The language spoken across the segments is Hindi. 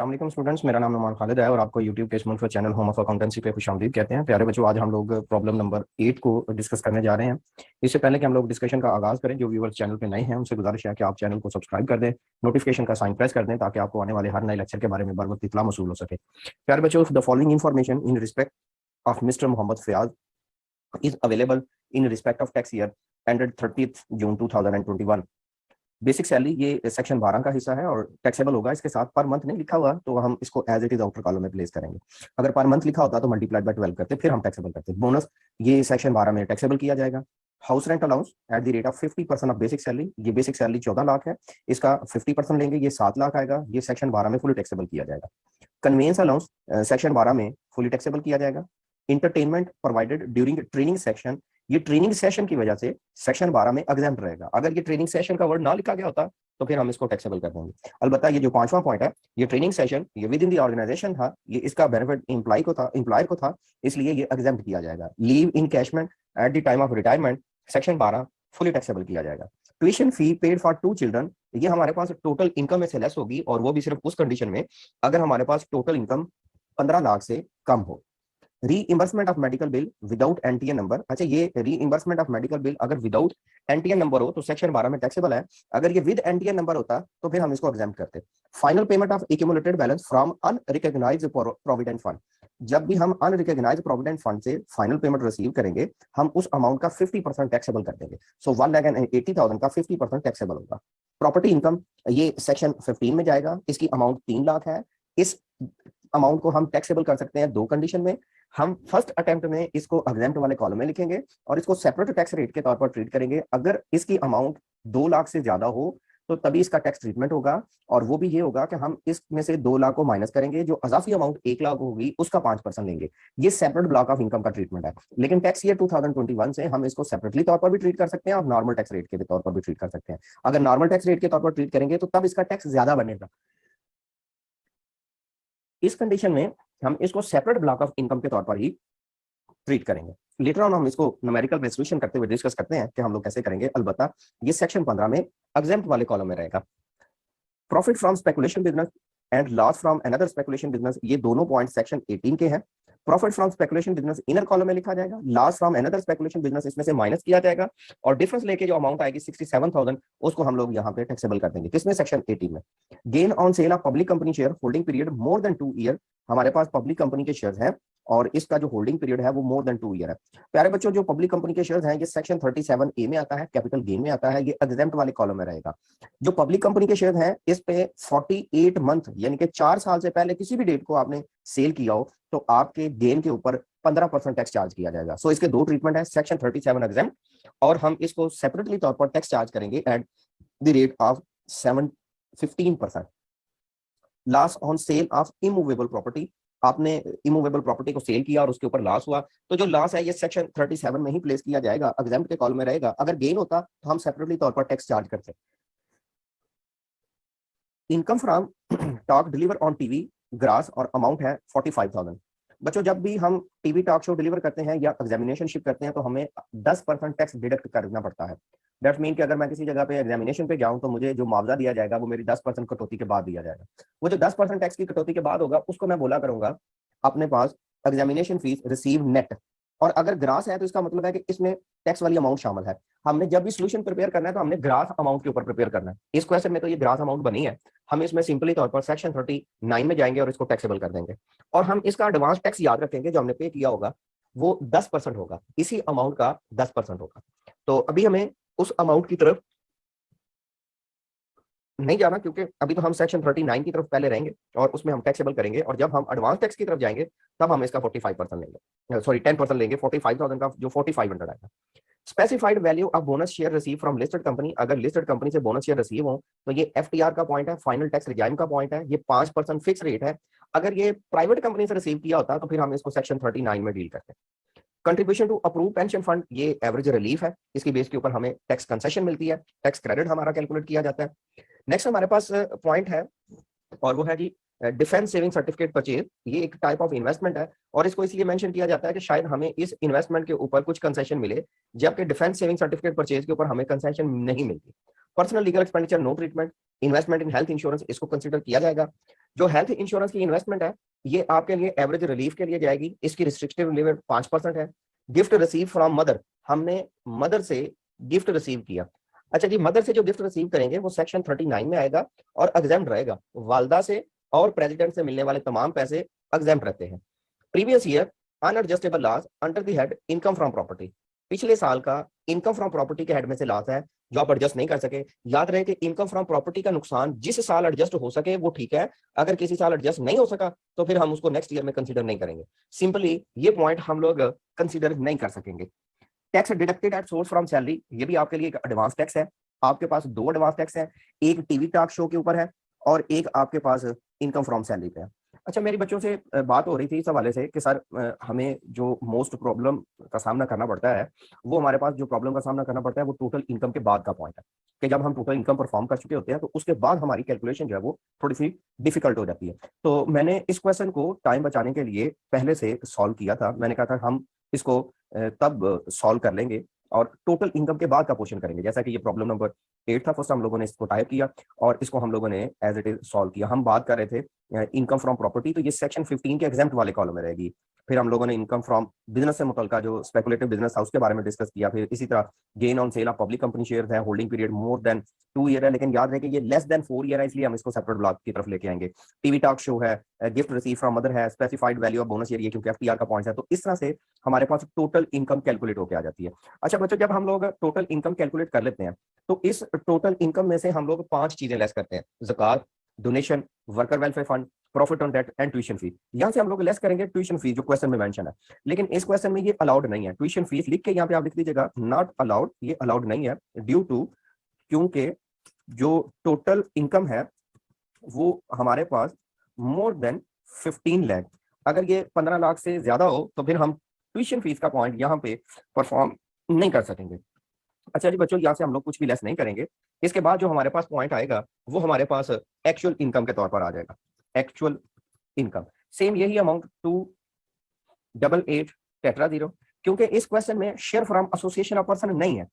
अस्सलाम वालेकुम स्टूडेंट्स, मेरा नाम नुमान खालिद है और आपको यूट्यूब के इस मुल्क चैनल होम ऑफ अकाउंटेंसी पे खुशामदीद कहते हैं। प्यारे बच्चों, आज हम लोग प्रॉब्लम नंबर 8 को डिस्कस करने जा रहे हैं। इससे पहले कि हम लोग डिस्कशन का आगाज करें, जो व्यूअर्स चैनल पे नए हैं उनसे गुजारिश है कि आप चैनल को सब्सक्राइब कर दें, नोटिफिकेशन का साइन प्रेस कर दें ताकि आपको आने वाले हर नए लेक्चर के बारे में बर वक्त इत्तला मौसूल हो सके। प्यारे बच्चों, the following information in respect of mister Mohammad Fayaz is available in respect of tax year ended 30th June 2021। Basic salary ये सेक्शन 12 का हिस्सा है और टैक्सेबल होगा। इसके साथ पर मंथ नहीं लिखा हुआ तो हम इसको as it is outer column में प्लेस करेंगे। अगर पर मंथ लिखा होता तो मल्टीप्लाइड बाय 12 करते, फिर हम टैक्सेबल करते। बोनस ये सेक्शन 12 में टैक्सेबल किया जाएगा। House rent allowance at the rate of 50% of basic salary, ये बेसिक सैलरी 14 लाख है, इसका 50% लेंगे, ये 7 लाख आएगा, ये सेक्शन 12 में फुली टैक्सेबल किया जाएगा। कन्वेंस अलाउंस सेक्शन 12 में फुली टैक्सेबल किया जाएगा। Entertainment provided during training section, ये ट्रेनिंग सेशन की वजह से सेक्शन 12 में एग्जेम्प्ट रहेगा। अगर ये ट्रेनिंग सेशन का वर्ड ना लिखा गया होता तो फिर हम इसको टैक्सेबल कर देंगे। अलबत्ता ये जो 5वां पॉइंट है, ये ट्रेनिंग सेशन ये विद इन द ऑर्गेनाइजेशन था, ये इसका बेनिफिट एम्प्लॉयर को था, इसलिए ये एग्जेम्प्ट किया जाएगा। Leave encashment at the time of retirement section 12 fully taxable किया जाएगा। Tuition fee paid for 2 children, ये हमारे पास टोटल इनकम में से लेस होगी और वो भी सिर्फ उस कंडीशन में अगर हमारे पास टोटल इनकम 15 लाख से कम हो। Reimbursement of medical bill without NTN number, अच्छा ये रीइंबर्समेंट ऑफ मेडिकल बिल अगर विदाउट एनटीएन नंबर हो तो सेक्शन 12 में टैक्सेबल है। अगर ये विद एनटीएन नंबर होता तो फिर हम इसको एग्जाम्प्ट करते। Final payment of accumulated balance from unrecognised provident fund, जब भी हम अनरिकॉग्नाइज्ड प्रोविडेंट फंड से फाइनल पेमेंट रिसीव करेंगे हम उस अमाउंट का 50% टैक्सेबल कर देंगे। सो 1,80,000 का 50% टैक्सेबल होगा। प्रॉपर्टी इनकम ये सेक्शन 15 में जाएगा, इसकी अमाउंट 3 लाख है। इस अमाउंट को हम टैक्सेबल कर सकते हैं 2 कंडीशन में। हम फर्स्ट अटेम्प्ट में इसको एग्जेम्प्ट वाले कॉलम में लिखेंगे और इसको सेपरेट टैक्स रेट के तौर पर ट्रीट करेंगे। अगर इसकी अमाउंट 2 लाख से ज्यादा हो तो तभी इसका टैक्स ट्रीटमेंट होगा, और वो भी ये होगा कि हम इसमें से 2 लाख को माइनस करेंगे, जो अजाफी अमाउंट 1 लाख होगी उसका 5% लेंगे। ये सेपरेट ब्लॉक ऑफ इनकम का ट्रीटमेंट है। लेकिन टैक्स ईयर 2021 से हम इसको सेपरेटली तौर पर भी ट्रीट कर सकते हैं और नॉर्मल टैक्स रेट के तौर पर भी ट्रीट कर सकते हैं। अगर नॉर्मल टैक्स रेट के तौर पर ट्रीट करेंगे तो तब इसका टैक्स ज्यादा बनेगा। इस कंडीशन में हम इसको सेपरेट ब्लॉक ऑफ इनकम के तौर पर ही ट्रीट करेंगे। लेटर ऑन हम इसको न्यूमेरिकल रेजोल्यूशन करते हुए डिस्कस करते हैं कि हम लोग कैसे करेंगे। अलबत्ता ये सेक्शन 15 में एग्जेम्प्ट वाले कॉलम में रहेगा। Profit from speculation business and loss from another speculation business, ये दोनों पॉइंट सेक्शन 18 के हैं। Profit from speculation business inner column में लिखा जाएगा, loss from another speculation business इसमें से माइनस किया जाएगा और डिफरेंस लेके जो अमाउंट आएगी 67,000 उसको हम लोग यहाँ पे टैक्सेबल कर देंगे। किसमें? सेक्शन 18 में। Gain on sale of public company share holding period more than 2 year, हमारे पास पब्लिक कंपनी के शेयर्स हैं और इसका जो होल्डिंग पीरियड है वो मोर देन 2 ईयर है। प्यारे बच्चों, जो पब्लिक कंपनी के शेयर्स हैं ये सेक्शन 37A में आता है, कैपिटल गेन में आता है, ये एग्जेम्प्ट वाले कॉलम में रहेगा। जो पब्लिक कंपनी के शेयर्स हैं इस पे 48 मंथ यानी कि 4 साल से पहले किसी भी डेट को आपने सेल किया हो तो आपके गेन के ऊपर 15% टैक्स चार्ज किया जाएगा। सो इसके 2 ट्रीटमेंट है, सेक्शन 37 एग्जेम्प्ट और हम इसको सेपरेटली तौर पर टैक्स चार्ज करेंगे at the rate of 15%। Loss on sale of immovable property, आपने इमूवेबल प्रॉपर्टी को सेल किया और उसके ऊपर लॉस हुआ तो जो लॉस है ये सेक्शन 37 में ही प्लेस किया जाएगा, एग्जेम्प्ट के कॉलम में रहेगा। अगर गेन होता तो हम सेपरेटली तौर पर टैक्स चार्ज करते। Income from talk deliver on TV grass और अमाउंट है 45,000। बच्चों, जब भी हम टीवी टॉक शो डिलीवर करते हैं या एग्जामिनेशन शिप करते हैं तो हमें 10% टैक्स डिडक्ट करना पड़ता है। दैट मीन कि अगर मैं किसी जगह पे एग्जामिनेशन पे जाऊं तो मुझे जो मुआवजा दिया जाएगा वो मेरी 10% कटौती के बाद दिया जाएगा। वो जो 10% टैक्स की कटौती के बाद होगा उसको मैं बोला करूंगा अपने पास एग्जामिनेशन फीस रिसीव नेट, और अगर ग्रास है तो इसका मतलब है कि इसमें टैक्स वाली अमाउंट शामिल है। हमने जब भी सोल्यूशन प्रिपेयर करना है तो हमने ग्रास अमाउंट के ऊपर प्रिपेयर करना है। इस क्वेश्चन में तो ये ग्रास अमाउंट बनी है, हम इसमें सिंपली तौर पर सेक्शन 39 में जाएंगे और इसको टैक्सेबल कर देंगे और हम इसका एडवांस टैक्स याद रखेंगे जो हमने पे किया होगा वो 10% होगा, इसी अमाउंट का 10% होगा। तो अभी हमें उस अमाउंट की तरफ नहीं जाना क्योंकि अभी तो हम सेक्शन 39 की तरफ पहले रहेंगे और उसमें हम टैक्सेबल करेंगे और जब हम एडवांस टैक्स की तरफ जाएंगे तब हम इसका 45% लेंगे, सॉरी 10% लेंगे। 45,000 का जो 4500 आएगा। Specified value of bonus share receive from listed company, अगर लिस्टेड कंपनी से बोनस शेयर रिसीव हो तो ये एफटीआर का पॉइंट है, फाइनल टैक्स रिजाइम का पॉइंट है, ये 5% फिक्स रेट है। अगर ये प्राइवेट कंपनी से रिसीव किया होता तो फिर हम इसको सेक्शन 39 में डील करते हैं। Contribution to approve pension fund, ये एवरेज रिलीफ है, इसकी बेस के ऊपर हमें टैक्स कंसेशन मिलती है, टैक्स क्रेडिट हमारा कैलकुलेट किया जाता है। नेक्स्ट हमारे पास पॉइंट है और वो है जी डिफेंस सेविंग सर्टिफिकेट परचेज, ये एक टाइप ऑफ इन्वेस्टमेंट है और इसको इसलिए मेंशन किया जाता है कि शायद हमें इस इन्वेस्टमेंट के ऊपर कुछ कंसेशन मिले, जबकि डिफेंस सेविंग सर्टिफिकेट परचेज के ऊपर हमें कंसेशन नहीं मिलती। Personal legal expenditure no treatment, investment in health insurance इसको कंसीडर किया जाएगा। जो हेल्थ इंश्योरेंस की इन्वेस्टमेंट है ये आपके लिए एवरेज रिलीफ के लिए जाएगी, इसकी रिस्ट्रिक्टिव लिमिट 5% है। गिफ्ट रिसीव फ्रॉम मदर, हमने मदर से गिफ्ट रिसीव किया। अच्छा जी, मदर से जो गिफ्ट रिसीव करेंगे वो सेक्शन 39 में आएगा और एग्जेम्प्ट रहेगा। वालदा से और प्रेसिडेंट से मिलने वाले तमाम पैसे एग्जेम्प्ट रहते हैं। Previous year unadjustable loss under the head income from property, पिछले साल का इनकम फ्रॉम प्रॉपर्टी के हेड में से लॉस है जो आप एडजस्ट नहीं कर सके। याद रहे कि इनकम फ्रॉम प्रॉपर्टी का नुकसान जिस साल एडजस्ट हो सके वो ठीक है, अगर किसी साल एडजस्ट नहीं हो सका तो फिर हम उसको नेक्स्ट ईयर में कंसीडर नहीं करेंगे। सिंपली ये पॉइंट हम लोग कंसीडर नहीं कर सकेंगे। Tax deducted at source from salary, ये भी आपके लिए एक एडवांस टैक्स है। आपके पास दो एडवांस टैक्स है, एक टीवी टॉक शो के ऊपर है और एक आपके पास इनकम फ्रॉम सैलरी पे है। अच्छा, मेरी बच्चों से बात हो रही थी इस हवाले से कि सर हमें जो मोस्ट प्रॉब्लम का सामना करना पड़ता है, वो हमारे पास जो प्रॉब्लम का सामना करना पड़ता है वो टोटल इनकम के बाद का पॉइंट है कि जब हम टोटल इनकम परफॉर्म कर चुके होते हैं तो उसके बाद हमारी कैलकुलेशन जो है वो थोड़ी सी डिफिकल्ट हो जाती है। तो मैंने इस क्वेश्चन को टाइम बचाने के लिए पहले से सॉल्व किया था। मैंने कहा था हम इसको तब सॉल्व कर लेंगे और टोटल इनकम के बाद का क्वेश्चन करेंगे। जैसा कि ये प्रॉब्लम नंबर 8 था, फर्स्ट हम लोगों ने इसको टाइप किया और इसको हम लोगों ने एज इट इज सॉल्व किया। हम बात कर रहे थे इनकम फ्रॉम प्रॉपर्टी, तो ये सेक्शन 15 के एग्जाम्प्ट वाले कॉलम में रहेगी। फिर हम लोगों ने इनकम फ्रॉम बिजनेस से मुतल्लिका जो स्पेकुलेटिव बिजनेस था उसके बारे में डिस्कस किया। फिर इसी तरह gain on sale of public company share है, holding period more than 2 year है, लेकिन याद रहे कि ये लेस देन 4 ईयर है, इसलिए हम इसको सेपरेट ब्लॉक की तरफ लेके आएंगे। टीवी टॉक शो है, गिफ्ट रिसीव फ्रॉम मदर है, specified value of bonus year, ये क्योंकि एफटीआर का पॉइंट है। तो इस तरह से हमारे पास टोटल इनकम कैलकुलेट होकर आ जाती है। अच्छा बच्चों, जब हम लोग टोटल इनकम कैलकुलेट कर लेते हैं तो इस टोटल इनकम में से हम लोग 5 चीजें लेस करते हैं: ज़कात, donation, worker welfare fund, profit on debt and tuition fee. यहाँ से हम लोग लेस करेंगे ट्यूशन फी जो क्वेश्चन में मेंशन है, लेकिन इस क्वेश्चन में ये अलाउड नहीं है। ट्यूशन फीस लिख के यहाँ पे आप लिख दीजिएगा नॉट अलाउड, ये अलाउड नहीं है ड्यू टू, क्योंकि जो टोटल इनकम है वो हमारे पास मोर देन 15 लाख, अगर ये 15 लाख से ज्यादा हो तो फिर हम ट्यूशन फीस का पॉइंट यहाँ पे परफॉर्म नहीं कर सकेंगे। अच्छा जी बच्चों, यहाँ से हम लोग कुछ भी लेस नहीं करेंगे। इसके बाद जो हमारे पास पॉइंट आएगा वो हमारे पास एक्चुअल इनकम के तौर पर आ जाएगा। एक्चुअल इनकम सेम यही अमाउंट 288 टेट्रा 0, क्योंकि इस क्वेश्चन में share from association of person नहीं है,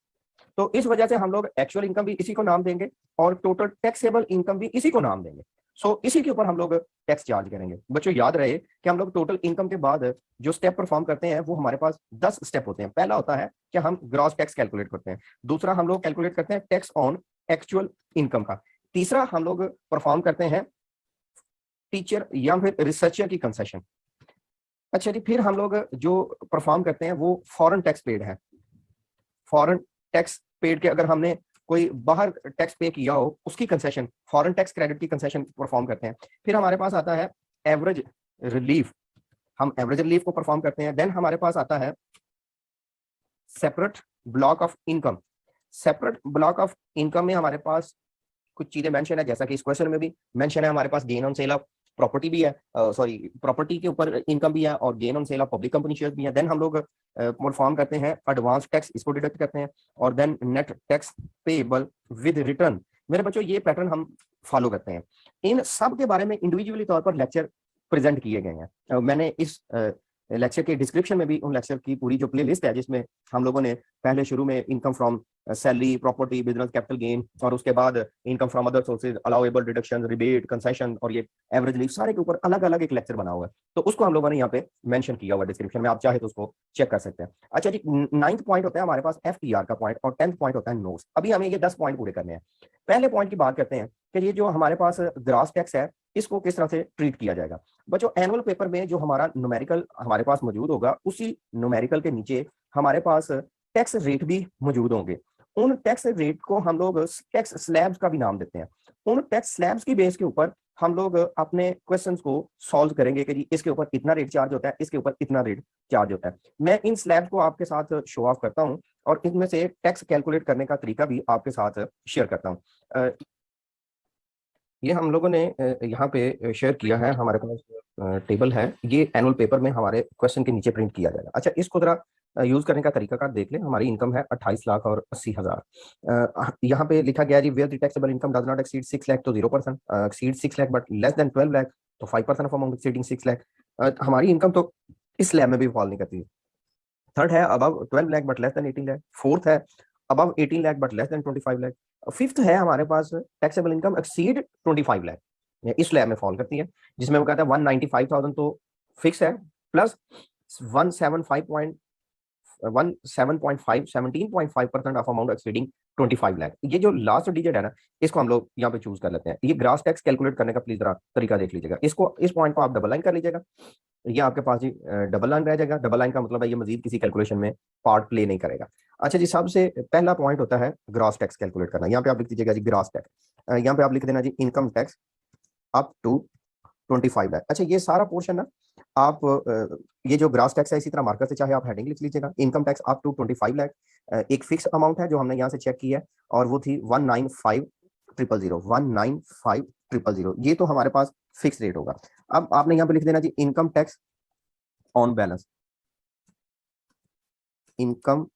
तो इस वजह से हम लोग एक्चुअल इनकम भी इसी को नाम देंगे और टोटल टैक्सेबल इनकम भी इसी को नाम देंगे। सो इसी के ऊपर हम लोग टैक्स चार्ज करेंगे। बच्चों याद रहे कि हम लोग टोटल इनकम के बाद जो स्टेप परफॉर्म करते हैं वो हमारे पास 10 स्टेप होते हैं। पहला होता है कि हम ग्रॉस टैक्स कैलकुलेट करते हैं, दूसरा हम लोग कैलकुलेट करते हैं टैक्स ऑन एक्चुअल इनकम का, तीसरा हम लोग परफॉर्म करते हैं टीचर या फिर रिसर्चर की कंसेशन। अच्छा जी, फिर हम लोग जो परफॉर्म करते हैं वो फॉरेन टैक्स पेड है। फॉरेन टैक्स पेड के अगर हमने कोई बाहर टैक्स पे किया हो उसकी कंसेशन, फॉरेन टैक्स क्रेडिट की कंसेशन परफॉर्म करते हैं। फिर हमारे पास आता है एवरेज रिलीफ, हम एवरेज रिलीफ को परफॉर्म करते हैं। देन हमारे पास आता है separate block of income. Separate block of income में हमारे पास कुछ चीजें मेंशन है, जैसा कि इस क्वेश्चन में भी मेंशन है। हमारे पास gain on sale of property भी है, सॉरी प्रॉपर्टी के ऊपर इनकम भी है और gain on sale of public company share भी है। देन हम लोग परफॉर्म करते हैं एडवांस टैक्स, इसको डिडक्ट करते हैं और then net tax payable with return. मेरे बच्चों ये पैटर्न हम फॉलो करते हैं। इन सब के बारे में इंडिविजुअली तौर पर लेक्चर प्रेजेंट किए गए हैं। मैंने इस लेक्चर के डिस्क्रिप्शन में भी उन लेक्चर की पूरी जो प्ले लिस्ट है जिसमें हम लोगों ने पहले शुरू में income from salary, property, business capital gain और उसके बाद income from other sources, allowable deduction, rebate, concession और ये एवरेज लीव, सारे के ऊपर अलग अलग एक लेक्चर बना हुआ है, तो उसको हम लोगों ने यहाँ पे मेंशन किया हुआ डिस्क्रिप्शन में, आप चाहे तो उसको चेक कर सकते हैं। अच्छा जी, 9th पॉइंट होता है हमारे पास एफटीआर का पॉइंट और 10th पॉइंट होता है नोट्स। अभी हमें ये 10 पॉइंट पूरे करने हैं। पहले पॉइंट की बात करते हैं कि ये जो हमारे पास ग्रॉस टैक्स है इसको किस तरह से ट्रीट किया जाएगा। बच्चों एनुअल पेपर में जो हमारा न्यूमेरिकल हमारे पास मौजूद होगा उसी न्यूमेरिकल के नीचे हमारे पास टैक्स रेट भी मौजूद होंगे। उन टैक्स रेट को हम लोग टैक्स स्लैब्स का भी नाम देते हैं। उन टैक्स स्लैब्स की बेस के ऊपर हम लोग अपने क्वेश्चंस को सॉल्व करेंगे कि जी इसके ऊपर इतना रेट चार्ज होता है, इसके ऊपर इतना रेट चार्ज होता है। मैं इन स्लैब्स को आपके साथ शो ऑफ करता हूं और इनमें से टैक्स कैलकुलेट करने का तरीका भी आपके साथ शेयर करता हूं। ये हम लोगों ने यहाँ पे शेयर किया है, हमारे पास टेबल है, ये एनुअल पेपर में हमारे क्वेश्चन के नीचे प्रिंट किया जाएगा। अच्छा, इसको जरा यूज करने का तरीका कार देख लें। हमारी इनकम है 28 लाख और 80,000। यहाँ पे लिखा गया जी where the taxable income does not exceed 6 lakh तो 0%, exceed 6 lakh but less than 12 lakh तो 5% ऑफ अमाउंट एक्सीडिंग 6 लाख। हमारी इनकम तो इस स्लैब में भी फॉल नहीं करती। थर्ड है above 12 lakh but less than 18 lakh. Fourth है above 18 lakh but less than 25 lakh. Fifth है हमारे पास टैक्सेबल इनकम एक्सीड 25 लाख। इस स्लैब में फॉल करती है, जिसमें वो कहता है 195,000 तो फिक्स है, plus 17.5% of amount exceeding 25 lakh. ये जो लास्ट डिजिट है ना, इसको हम लोग यहाँ पे चूज कर लेते हैं। ये ग्रास टैक्स कैलकुलेट करने का प्लीज तरीका देख लीजिएगा। इसको, इस पॉइंट को आप डबल लाइन कर लीजिएगा, ये आपके पास जी डबल लाइन रह जाएगा। डबल लाइन का मतलब है ये मजीद किसी कैलकुलेशन में पार्ट प्ले नहीं करेगा। अच्छा जी, सबसे पहला पॉइंट होता है ग्रॉस टैक्स कैलकुलेट करना। यहाँ पे आप लिख दीजिएगा जी ग्रॉस टैक्स, यहाँ पे आप लिख देना जी income tax up to 25 lakh. अच्छा, ये सारा पोर्शन ना आप ये जो ग्रास टैक्स है इसी तरह मार्कर से चाहे आप हेडिंग लिख लीजिएगा, income tax up to 25 lakh. एक फिक्स अमाउंट है जो हमने यहाँ से चेक किया है, और वो थी 195,000, ये तो हमारे पास फिक्स रेट होगा। अब आपने यहाँ पे लिख देना जी income tax on balance, income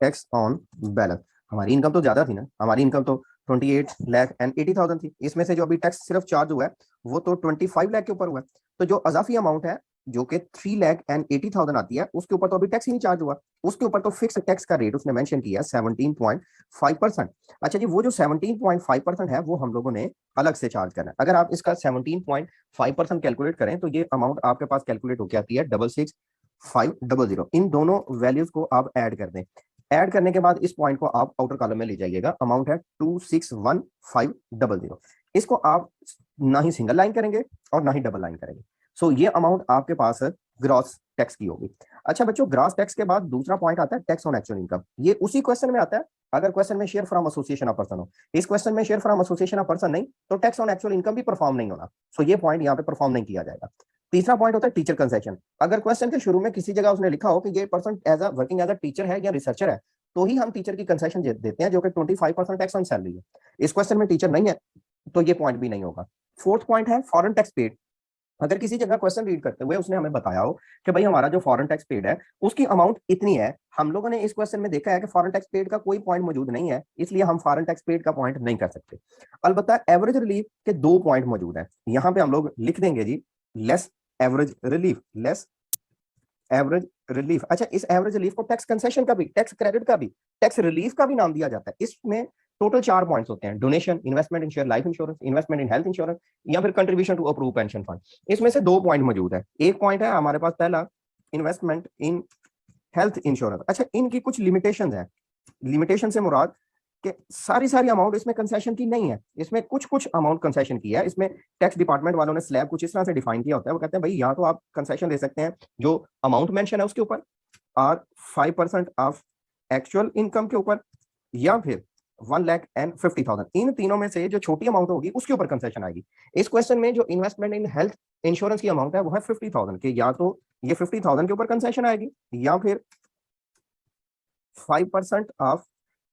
tax on balance. हमारी इनकम तो ज्यादा थी ना, हमारी इनकम तो 28,80,000 थी। इसमें से जो अभी टैक्स सिर्फ चार्ज हुआ है वो तो 25 लाख के ऊपर हुआ है। तो जो अजाफी अमाउंट है जो कि 3,80,000 आती है, उसके ऊपर तो अभी टैक्स ही नहीं चार्ज हुआ, उसके ऊपर तो फिक्स टैक्स का रेट उसने मेंशन किया 17.5%। अच्छा जी, वो जो 17.5% है वो हम लोगों ने अलग से चार्ज करना है। अगर आप इसका 17.5% कैलकुलेट करें तो ये अमाउंट आपके पास कैलकुलेट होकर आती है 66,500। इन दोनों वैल्यूज को आप ऐड कर दें। ऐड करने के बाद इस पॉइंट को आप आउटर कॉलम में ले जाइएगा, अमाउंट है 261500। इसको आप ना ही सिंगल लाइन करेंगे और ना ही डबल लाइन करेंगे। सो ये अमाउंट आपके पास ग्रॉस टैक्स की होगी। अच्छा बच्चों, ग्रॉस टैक्स के बाद दूसरा पॉइंट आता है टैक्स ऑन एक्चुअल इनकम। ये उसी क्वेश्चन में आता है अगर क्वेश्चन में share from association of person हो। इस क्वेश्चन में share from association of person नहीं तो टैक्स ऑन एक्चुअल इनकम भी परफॉर्म नहीं होना। सो ये पॉइंट यहाँ पे परफॉर्म नहीं किया जाएगा। तीसरा पॉइंट होता है टीचर कंसेशन। अगर क्वेश्चन के शुरू में किसी जगह उसने लिखा हो कि ये person as a working as a teacher है या रिसर्चर है, तो ही हम टीचर की कंसेशन देते हैं, जो कि 25% टैक्स ऑन सैलरी है। इस क्वेश्चन में टीचर नहीं है तो ये पॉइंट भी नहीं होगा। फोर्थ पॉइंट है फॉरेन टैक्स पेड। अगर किसी जगह क्वेश्चन रीड करते हुए उसने हमें बताया हो कि भाई हमारा जो फॉरेन टैक्स पेड है उसकी अमाउंट इतनी है, हम लोगों ने इस क्वेश्चन में देखा है कि फॉरेन टैक्स पेड का कोई पॉइंट मौजूद नहीं है, इसलिए हम फॉरेन टैक्स पेड का पॉइंट नहीं कर सकते। अलबत्ता एवरेज रिलीफ के 2 पॉइंट मौजूद है, यहाँ पे हम लोग लिख देंगे जी less average relief, less average relief. अच्छा, इस एवरेज रिलीफ को टैक्स कंसेशन का भी, टैक्स क्रेडिट का भी, टैक्स रिलीफ का भी नाम दिया जाता है। इसमें टोटल 4 पॉइंट्स होते हैं, donation, investment in share life insurance, investment in health insurance, या फिर contribution to approve pension fund. इसमें से 2 पॉइंट मौजूद है। एक पॉइंट है हमारे पास पहला इन्वेस्टमेंट इन हेल्थ इंश्योरेंस। अच्छा, इनकी कुछ लिमिटेशन है। लिमिटेशन से मुराद कि सारी अमाउंट इसमें कंसेशन की नहीं है, इसमें कुछ अमाउंट कंसेशन की है। इसमें टैक्स डिपार्टमेंट वालों ने स्लैब कुछ इस तरह से डिफाइन किया होता है, वो कहते हैं भाई यहाँ तो आप कंसेशन दे सकते हैं जो अमाउंट मेंशन है उसके ऊपर, और 5% ऑफ एक्चुअल इनकम के ऊपर, या फिर 1,50,000। इन तीनों में से जो छोटी अमाउंट होगी उसके ऊपर कंसेशन आएगी। इस क्वेश्चन में जो इन्वेस्टमेंट इन हेल्थ इंश्योरेंस की अमाउंट है वो है 50,000 के, या तो ये 50,000 के ऊपर कंसेशन आएगी या फिर 5% ऑफ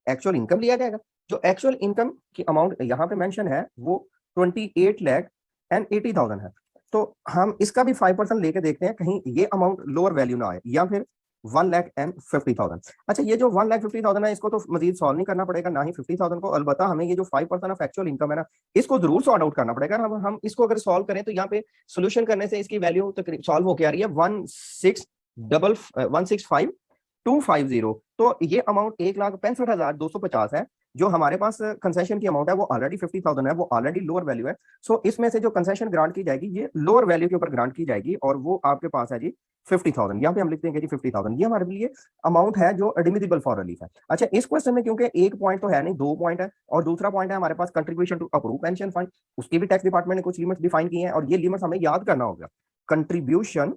एक्चुअल इनकम लिया जाएगा। जो एक्चुअल इनकम की अमाउंट यहाँ पे मेंशन है वो 28,80,000 है। तो हम इसका भी 5% लेके देखते हैं कहीं ये अमाउंट लोअर वैल्यू ना आए, या फिर 1,50,000। अच्छा, ये जो 1,50,000 है इसको तो मजीद सॉल्व नहीं करना पड़ेगा, ना ही 50,000 को। अलबत्ता हमें ये जो 5% ऑफ एक्चुअल इनकम है ना, इसको जरूर सॉर्ट आउट करना पड़ेगा। हम इसको अगर सॉल्व करें तो यहाँ पे सोल्यूशन करने से इसकी वैल्यू तकरीबन सॉल्व होकर आ रही है 1,65,250। तो ये अमाउंट 1,65,250 है। जो हमारे पास कंसेशन की अमाउंट है वो ऑलरेडी 50,000 है, वो ऑलरेडी लोअर वैल्यू है। सो इसमें से जो कंसेशन ग्रांट की जाएगी ये लोअर वैल्यू के ऊपर ग्रांट की जाएगी, और वो आपके पास है जी 50,000। यहाँ पे हम लिख देंगे जी 50,000। ये हमारे लिए अमाउंट है जो एडमिसिबल फॉर रिलीफ है। अच्छा, इस क्वेश्चन में क्योंकि एक पॉइंट तो है नहीं, 2 पॉइंट है, और दूसरा पॉइंट है हमारे पास contribution to approve pension fund. उसकी भी टैक्स डिपार्टमेंट ने कुछ लिमिट्स डिफाइन की हैं, और ये लिमिट्स हमें याद करना होगा। Contribution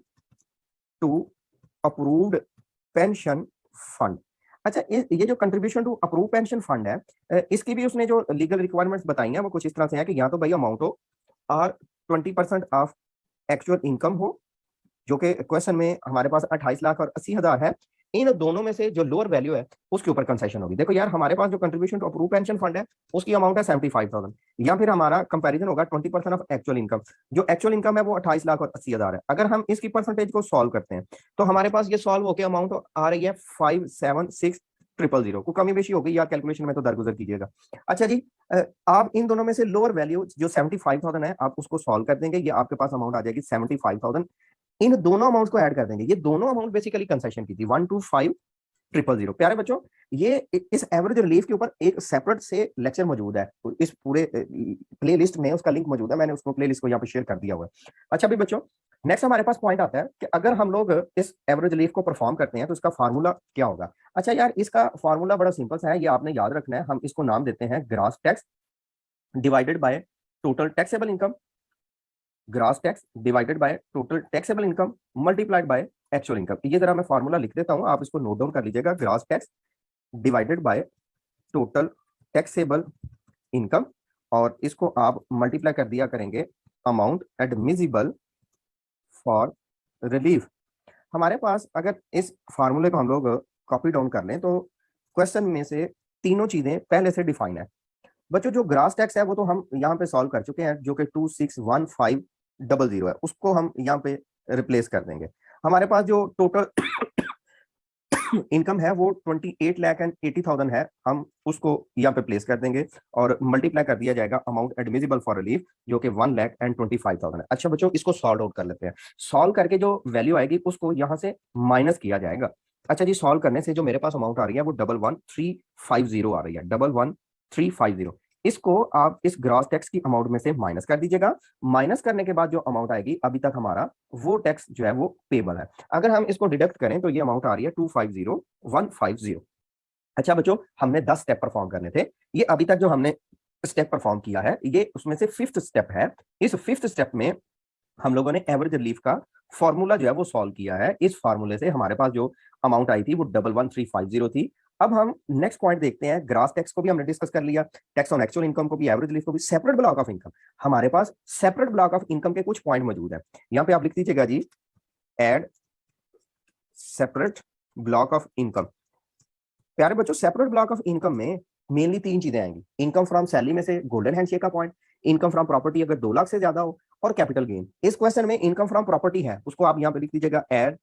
to approved pension fund. अच्छा, ये जो contribution to approve pension fund है, इसकी भी उसने जो लीगल रिक्वायरमेंट्स बताई हैं वो कुछ इस तरह से है कि या तो भाई अमाउंट हो और 20% ऑफ एक्चुअल इनकम हो, जो कि क्वेश्चन में हमारे पास 28,00,000 और 80,000 है। इन दोनों में से जो लोअर वैल्यू है उसके ऊपर कंसेशन होगी। देखो यार, हमारे पास जो contribution to approve pension fund है उसकी अमाउंट है 75,000, या फिर हमारा कंपैरिजन होगा 20% ऑफ एक्चुअल इनकम। जो एक्चुअल इनकम है वो 28,00,000 और 80,000 है। अगर हम इसकी परसेंटेज को सॉल्व करते हैं तो हमारे पास ये सॉल्व होकर अमाउंट आ रही है 5,76,000। को कमी बेशी होगी या कैलकुलेशन में तो दरगुजर कीजिएगा। अच्छा जी, आप इन दोनों में से लोअर वैल्यू जो 75,000 है आप उसको सॉल्व कर देंगे, ये आपके पास अमाउंट आ जाएगी 75,000। इन दोनों अमाउंट को ऐड कर देंगे। ये दोनों अमाउंट बेसिकली कंसेशन की थी, 125 000। प्यारे बच्चों, ये इस एवरेज रिलीफ के ऊपर एक सेपरेट से लेक्चर मौजूद है, इस पूरे प्लेलिस्ट में उसका लिंक मौजूद है, मैंने उसको प्लेलिस्ट को यहाँ पे शेयर कर दिया हुआ है। अच्छा भी बच्चों, नेक्स्ट हमारे पास पॉइंट आता है कि अगर हम लोग इस एवरेज रिलीफ को परफॉर्म करते हैं तो इसका फार्मूला क्या होगा। अच्छा यार, इसका फार्मूला बड़ा सिंपल सा है, ये आपने याद रखना है। हम इसको नाम देते हैं gross tax divided by total taxable income, gross tax divided by total taxable income multiplied by actual income. ये जरा मैं फार्मूला लिख देता हूं, आप इसको नोट डाउन कर लीजिएगा। Gross tax divided by total taxable income, और इसको आप मल्टीप्लाई कर दिया करेंगे अमाउंट एडमिसिबल फॉर रिलीफ। हमारे पास अगर इस फार्मूले को हम लोग कॉपी डाउन कर लें तो क्वेश्चन में से तीनों चीजें पहले से डिफाइन है। बच्चों जो ग्रास टैक्स है वो तो हम यहाँ पे सॉल्व कर चुके हैं, जो कि 261500 है, उसको हम यहाँ पे रिप्लेस कर देंगे। हमारे पास जो टोटल इनकम है वो 28,80,000 है, हम उसको यहाँ पे प्लेस कर देंगे और मल्टीप्लाई कर दिया जाएगा अमाउंट एडमिसिबल फॉर रिलीफ, जो कि 1,25,000 है। अच्छा बच्चों, इसको सॉल्व आउट कर लेते हैं। सॉल्व करके जो वैल्यू आएगी उसको यहाँ से माइनस किया जाएगा। अच्छा जी, सॉल्व करने से जो मेरे पास अमाउंट आ रही है वो 11350 आ रही है, 11350। इसको आप इस ग्रॉस टैक्स की अमाउंट में से माइनस कर दीजिएगा। माइनस करने के बाद जो अमाउंट आएगी अभी तक हमारा, वो टैक्स जो है वो पेबल है। अगर हम इसको डिडक्ट करें तो ये अमाउंट आ रही है 250150। अच्छा बच्चों, हमने 10 स्टेप परफॉर्म करने थे। ये अभी तक जो हमने स्टेप परफॉर्म किया है ये उसमें से 5th स्टेप है। इस 5th स्टेप में हम लोगों ने एवरेज रिलीफ का फॉर्मूला जो है वो सॉल्व किया है। इस फॉर्मूले से हमारे पास जो अमाउंट आई थी वो 11350 थी। अब हम नेक्स्ट पॉइंट देखते हैं। ग्रास टैक्स को भी हमने डिस्कस कर लिया, टैक्स ऑन एक्चुअल इनकम को भी, एवरेज रिलीफ को भी। सेपरेट ब्लॉक ऑफ इनकम, हमारे पास सेपरेट ब्लॉक ऑफ इनकम के कुछ पॉइंट मौजूद है। यहाँ पे आप लिख दीजिएगा जी, add separate block of income. प्यारे बच्चों, सेपरेट ब्लॉक ऑफ इनकम में मेनली 3 चीजें आएंगी। इनकम फ्रॉम सैलरी में से गोल्डन हैंडशेक का पॉइंट, इनकम फ्रॉम प्रॉपर्टी अगर 2 लाख से ज्यादा हो, और कैपिटल गेन। इस क्वेश्चन में इनकम फ्रॉम प्रॉपर्टी है, उसको आप यहाँ पे लिख दीजिएगा एड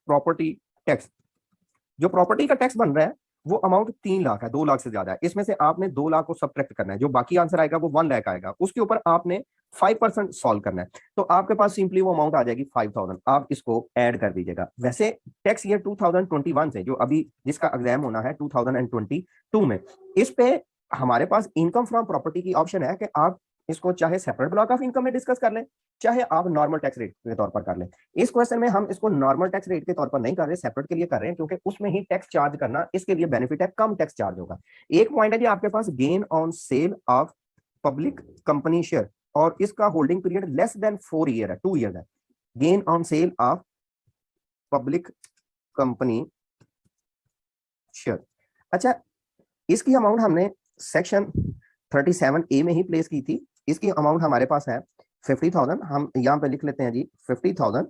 प्रॉपर्टी टैक्स। जो प्रॉपर्टी का टैक्स बन रहा है वो अमाउंट 3 लाख है, 2 लाख से ज्यादा है। इसमें से आपने 2 लाख को सब्ट्रैक्ट करना है, जो बाकी आंसर आएगा वो 1 लाख आएगा, उसके ऊपर आपने 5% सॉल्व करना है, तो आपके पास सिंपली वो अमाउंट आ जाएगी 5000। आप इसको ऐड कर दीजिएगा। वैसे टैक्स ईयर 2021 से, जो अभी जिसका एग्जाम होना है 2022 में, इस पे हमारे पास इनकम फ्रॉम प्रॉपर्टी की ऑप्शन है कि आप इसको चाहे सेपरेट ब्लॉक ऑफ इनकम में डिस्कस कर लें, चाहे आप नॉर्मल टैक्स रेट के तौर पर कर लें। इस क्वेश्चन में हम इसको नॉर्मल टैक्स रेट के तौर पर नहीं कर रहे, सेपरेट के लिए कर रहे हैं, क्योंकि उसमें ही टैक्स चार्ज करना इसके लिए बेनिफिट है, कम टैक्स चार्ज होगा। एक पॉइंट है जी आपके पास, gain on sale of public company share, और इसका holding period less than 4 year है, 2 ईयर है। Gain on sale of public company share. अच्छा, इसकी अमाउंट हमने सेक्शन 37A में ही प्लेस की थी। इसकी अमाउंट हमारे पास है 50,000। हम यहाँ पे लिख लेते हैं जी 50,000,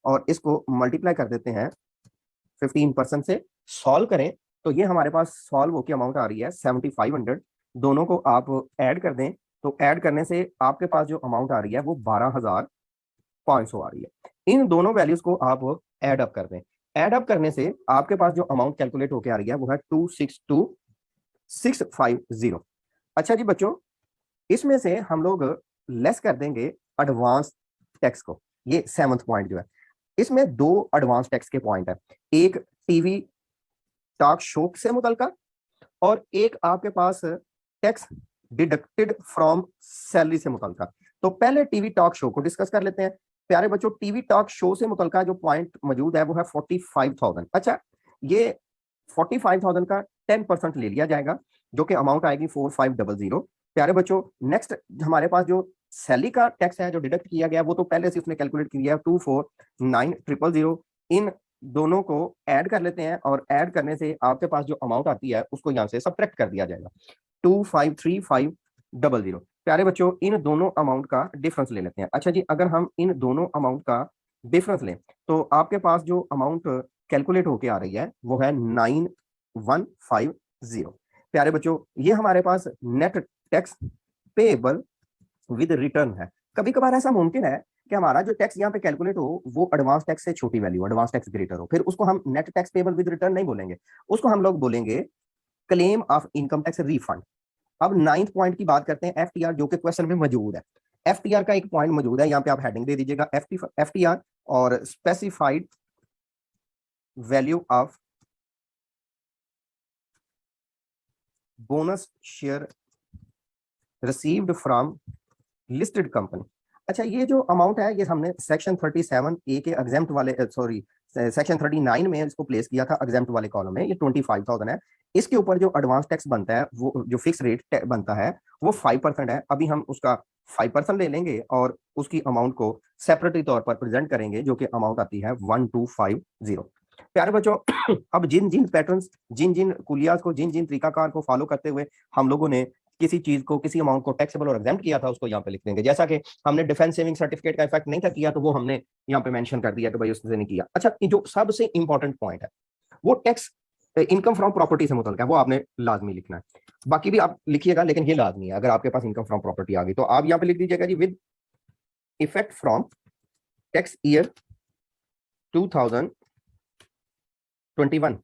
और इसको मल्टीप्लाई कर देते हैं 15% से। सॉल्व करें तो ये हमारे पास सॉल्व होकर अमाउंट आ रही है 7500। दोनों को आप ऐड कर दें तो ऐड करने से आपके पास जो अमाउंट आ रही है वो 12,500 आ रही है। इन दोनों वैल्यूज को आप ऐड अप कर दें। ऐड अप करने से आपके पास जो अमाउंट कैलकुलेट होकर आ रही है वो है 262650। अच्छा जी बच्चों, इसमें से हम लोग लेस कर देंगे एडवांस टैक्स को। ये 7th पॉइंट जो है, इसमें 2 एडवांस टैक्स के पॉइंट है। एक टीवी टॉक शो से मुतल्लिका, और एक आपके पास टैक्स डिडक्टेड फ्रॉम सैलरी से मुतल्लिका। तो पहले टीवी टॉक शो को डिस्कस कर लेते हैं। प्यारे बच्चों, टीवी टॉक शो से मुतल्लिका जो पॉइंट मौजूद है वो है 45,000। अच्छा, ये 45,000 का 10% ले लिया जाएगा, जो कि अमाउंट आएगी 4500। प्यारे बच्चों, नेक्स्ट हमारे पास जो सैलरी का टैक्स है जो डिडक्ट किया गया, वो तो पहले से उसने कैलकुलेट किया है 249000। इन दोनों को ऐड कर लेते हैं, और ऐड करने से आपके पास जो अमाउंट आती है उसको यहाँ से सब्ट्रैक्ट कर दिया जाएगा 253500। प्यारे बच्चों, इन दोनों अमाउंट का डिफरेंस ले लेते हैं। अच्छा जी, अगर हम इन दोनों अमाउंट का डिफरेंस लें तो आपके पास जो अमाउंट कैलकुलेट होके आ रही है वो है 9150। प्यारे बच्चों, ये हमारे पास net tax payable with return है। कभी कभार ऐसा मुमकिन है कि हमारा जो टैक्स यहाँ पे कैलकुलेट हो वो एडवांस टैक्स से छोटी वैल्यू, एडवांस टैक्स ग्रेटर हो, फिर उसको हम net tax payable with return नहीं बोलेंगे, उसको हम लोग बोलेंगे claim of income tax refund. अब 9th पॉइंट की बात करते हैं, एफटीआर, जो कि क्वेश्चन में मौजूद है। एफटीआर का एक पॉइंट मौजूद है, यहाँ पे आप हेडिंग दे दीजिएगा एफटीआर, और specified value of bonus share received from listed company. अच्छा, ये जो अमाउंट है ये हमने सेक्शन 37A के एग्जेम्प्ट वाले सेक्शन 39 में इसको प्लेस किया था एग्जेम्प्ट वाले कॉलम में। ये 25,000 है। इसके ऊपर जो एडवांस टैक्स बनता है, वो जो फिक्स रेट बनता है वो 5% है। अभी हम उसका 5% ले लेंगे और उसकी अमाउंट को सेपरेटली तौर पर प्रेजेंट करेंगे, जो कि अमाउंट आती है 1250। प्यारे बच्चों, अब जिन जिन पैटर्न्स, जिन जिन कुलियास को, जिन जिन तरीकाकार को फॉलो करते हुए हम लोगों ने किसी चीज को, किसी अमाउंट को टैक्सेबल और एग्जेम्प्ट किया था, उसको यहाँ पे लिख देंगे। जैसा कि हमने डिफेंस सेविंग सर्टिफिकेट का इफेक्ट नहीं था किया, तो वो हमने यहाँ पे मेंशन कर दिया कि भाई उसने नहीं किया। अच्छा, जो सबसे इंपॉर्टेंट पॉइंट है वो टैक्स इनकम फ्रॉम प्रॉपर्टी से मुतल्लिक है, वो आपने लाजमी लिखना है। बाकी भी आप लिखिएगा, लेकिन ये लाजमी है। अगर आपके पास इनकम फ्रॉम प्रॉपर्टी आ गई तो आप यहाँ पे लिख दीजिएगा जी, with effect from tax year 2021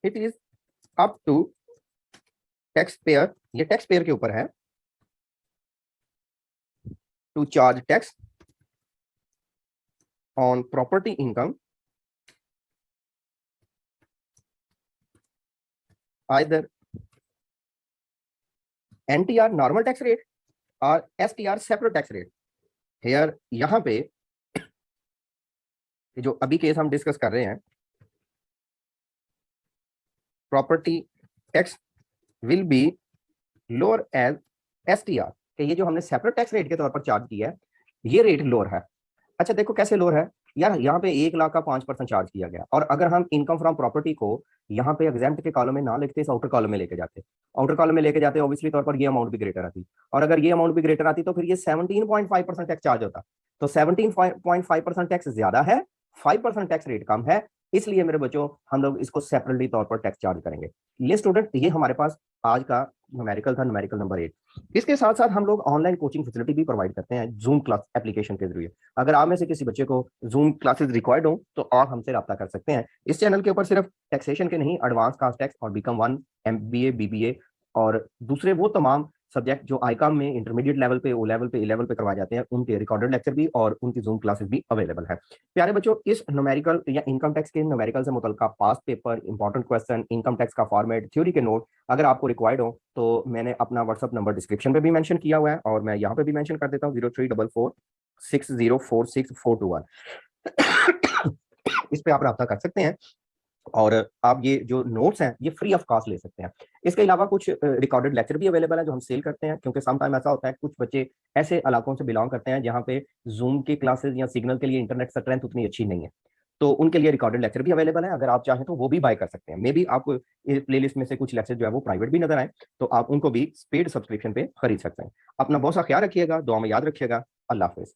it is up to taxpayer, ये टैक्स पेयर के ऊपर है, to charge tax on property income either NTR normal tax rate और STR separate tax rate. Here यहां पे जो अभी केस हम डिस्कस कर रहे हैं, property tax will be lower as STR, कि ये जो हमने सेपरेट टैक्स रेट के तौर पर चार्ज किया है, ये रेट लोअर है। अच्छा देखो कैसे लोअर है यार, यहाँ पे 1 लाख का 5% चार्ज किया गया, और अगर हम इनकम फ्रॉम प्रॉपर्टी को यहाँ पे एग्जेम्प्ट के कॉलम में ना लिखते, इस आउटर कॉलम में लेके जाते, आउटर कॉलम में लेके जाते, ऑब्वियसली तौर पर ये अमाउंट भी ग्रेटर आती, और अगर ये अमाउंट भी ग्रेटर आती तो फिर ये 17.5% टैक्स चार्ज होता। तो 17.5% टैक्स ज्यादा है, 5% टैक्स रेट कम है, इसलिए मेरे बच्चों हम लोग इसको सेपरेटली तौर पर टैक्स चार्ज करेंगे। ये स्टूडेंट, ये हमारे पास आज का न्यूमेरिकल था, न्यूमेरिकल नंबर 8। इसके साथ साथ हम लोग ऑनलाइन कोचिंग फैसिलिटी भी प्रोवाइड करते हैं जूम क्लास एप्लीकेशन के जरिए। अगर आप में से किसी बच्चे को जूम क्लासेस रिक्वायर्ड हो तो आप हमसे रब्ता कर सकते हैं। इस चैनल के ऊपर सिर्फ टैक्सेशन के नहीं, एडवांस कास्ट टैक्स और बीकॉम 1, MBA, BBA और दूसरे वो तमाम सब्जेक्ट जो आईकॉम में इंटरमीडिएट लेवल पे, ओ लेवल पे, ए लेवल पे करवाए जाते हैं, उनके रिकॉर्डेड लेक्चर भी और उनकी जूम क्लासेस भी अवेलेबल है। प्यारे बच्चों, इस न्यूमेरिकल या इनकम टैक्स के न्यूमेरिकल से मुतल्लिका past paper, important question, income tax का फॉर्मेट, थ्योरी के नोट अगर आपको रिक्वायर्ड हो तो मैंने अपना व्हाट्सअप नंबर डिस्क्रिप्शन पे भी मेंशन किया हुआ है, और मैं यहाँ पे भी मेंशन कर देता हूँ 034460460421। इस पे आप रब्ता कर सकते हैं और आप ये जो नोट्स हैं ये फ्री ऑफ कॉस्ट ले सकते हैं। इसके अलावा कुछ रिकॉर्डेड लेक्चर भी अवेलेबल है जो हम सेल करते हैं, क्योंकि सम टाइम ऐसा होता है कुछ बच्चे ऐसे इलाकों से बिलोंग करते हैं जहाँ पे जूम की क्लासेस या सिग्नल के लिए इंटरनेट स्ट्रेंथ उतनी अच्छी नहीं है, तो उनके लिए रिकॉर्डेड लेक्चर भी अवेलेबल है। अगर आप चाहें तो वो भी बाय कर सकते हैं। मे बी आपको प्लेलिस्ट में से कुछ लेक्चर जो है वो प्राइवेट भी नजर आए, तो आप उनको भी पेड सब्सक्रिप्शन पे खरीद सकते हैं। अपना बहुत सा ख्याल रखिएगा, दुआ में याद रखिएगा। अल्लाह हाफिज।